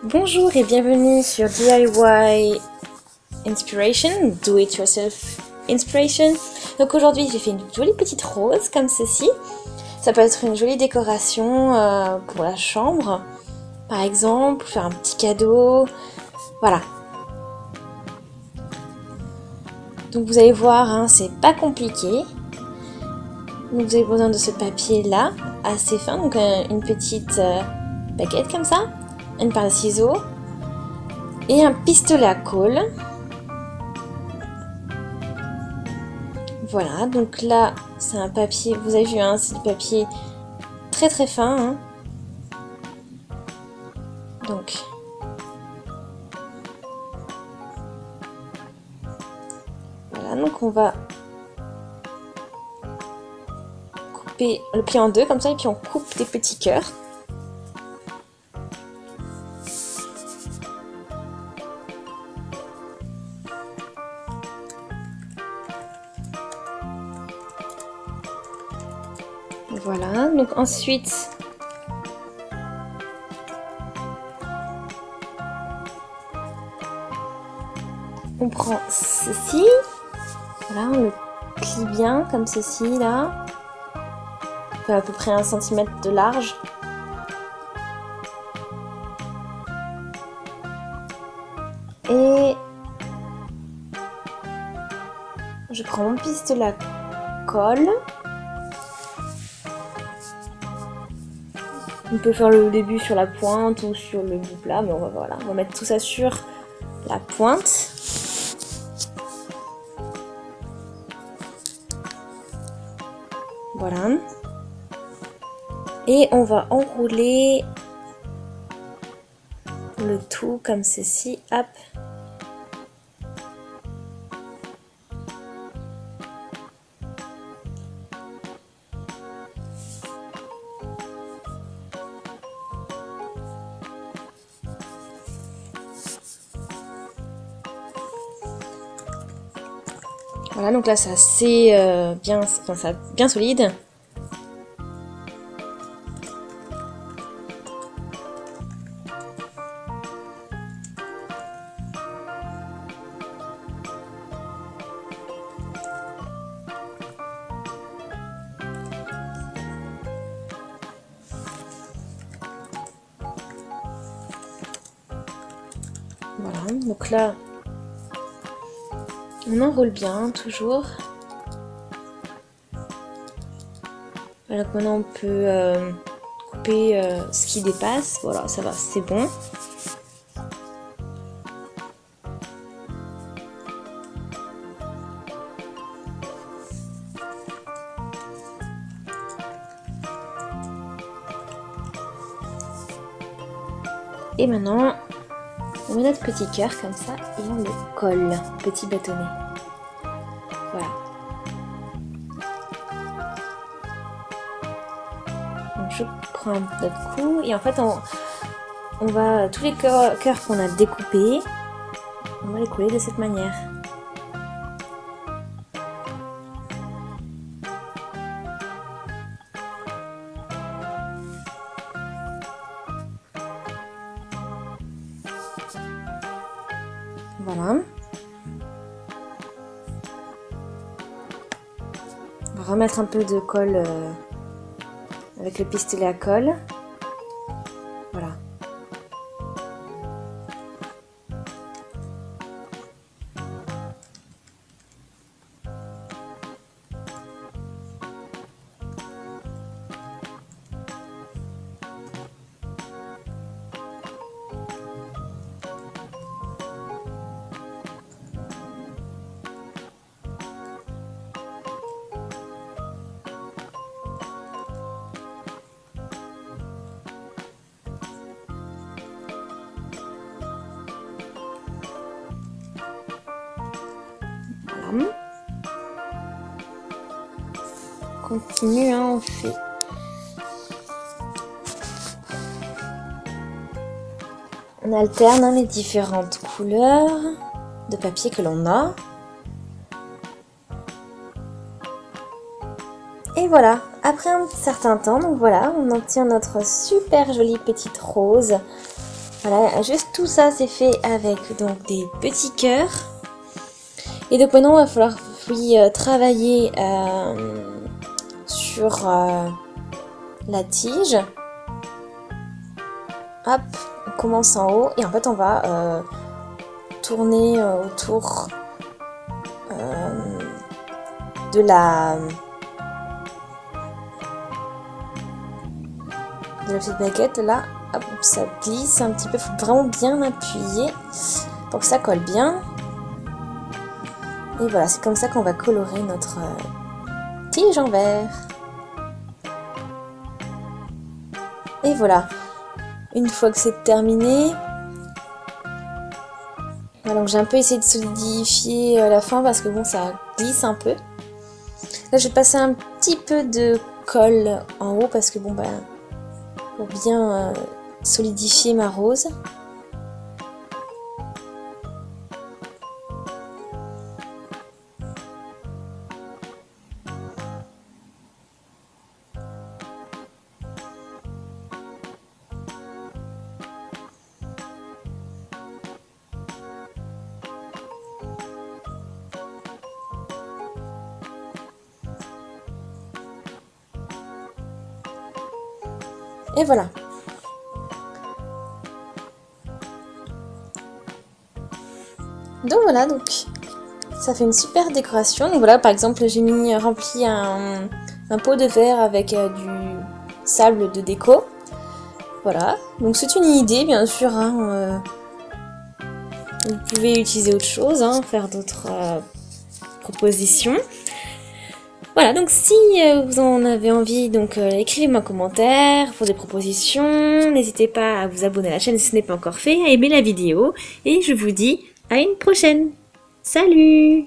Bonjour et bienvenue sur DIY Inspiration, Do It Yourself Inspiration. Donc aujourd'hui j'ai fait une jolie petite rose comme ceci. Ça peut être une jolie décoration pour la chambre, par exemple, faire un petit cadeau, voilà. Donc vous allez voir, hein, c'est pas compliqué. Donc vous avez besoin de ce papier là, assez fin, donc une petite baguette comme ça, une paire de ciseaux et un pistolet à colle. Voilà, donc là c'est un papier, vous avez vu, hein, c'est du papier très très fin. Hein. Donc voilà, donc on va couper le pli en deux comme ça et puis on coupe des petits cœurs. Voilà, donc ensuite on prend ceci, voilà, on le plie bien comme ceci là, à peu près 1 cm de large. Et je prends mon pistolet à colle. On peut faire le début sur la pointe ou sur le bout plat, mais on va mettre tout ça sur la pointe. Voilà. Et on va enrouler le tout comme ceci, hop. Voilà, donc là c'est assez bien solide. Voilà, donc là on enroule bien toujours. Voilà, donc maintenant on peut couper ce qui dépasse. Voilà, ça va, c'est bon. Et maintenant, on met notre petit cœur comme ça et on le colle, petit bâtonnet. Voilà. Donc je prends notre coup et en fait on va, tous les cœurs qu'on a découpés, on va les coller de cette manière. Voilà. On va remettre un peu de colle avec le pistolet à colle. Voilà. On continue, hein, on fait. On alterne, hein, les différentes couleurs de papier que l'on a. Et voilà, après un certain temps, donc voilà, on obtient notre super jolie petite rose Voilà, juste tout ça c'est fait avec donc des petits cœurs. Et donc maintenant il va falloir travailler sur la tige. Hop, on commence en haut et en fait on va tourner autour de la petite baguette là. Hop, ça glisse un petit peu, il faut vraiment bien appuyer pour que ça colle bien. Et voilà, c'est comme ça qu'on va colorer notre tige en verre. Et voilà, une fois que c'est terminé, voilà, donc j'ai un peu essayé de solidifier la fin parce que bon, ça glisse un peu. Là, je vais passer un petit peu de colle en haut parce que bon, bah, pour bien solidifier ma rose. Et voilà. Donc voilà, donc ça fait une super décoration. Donc voilà, par exemple, j'ai rempli un pot de verre avec du sable de déco. Voilà, donc c'est une idée bien sûr. Hein, vous pouvez utiliser autre chose, hein, faire d'autres propositions. Voilà, donc si vous en avez envie, donc écrivez-moi un commentaire pour des propositions. N'hésitez pas à vous abonner à la chaîne si ce n'est pas encore fait, à aimer la vidéo. Et je vous dis à une prochaine. Salut!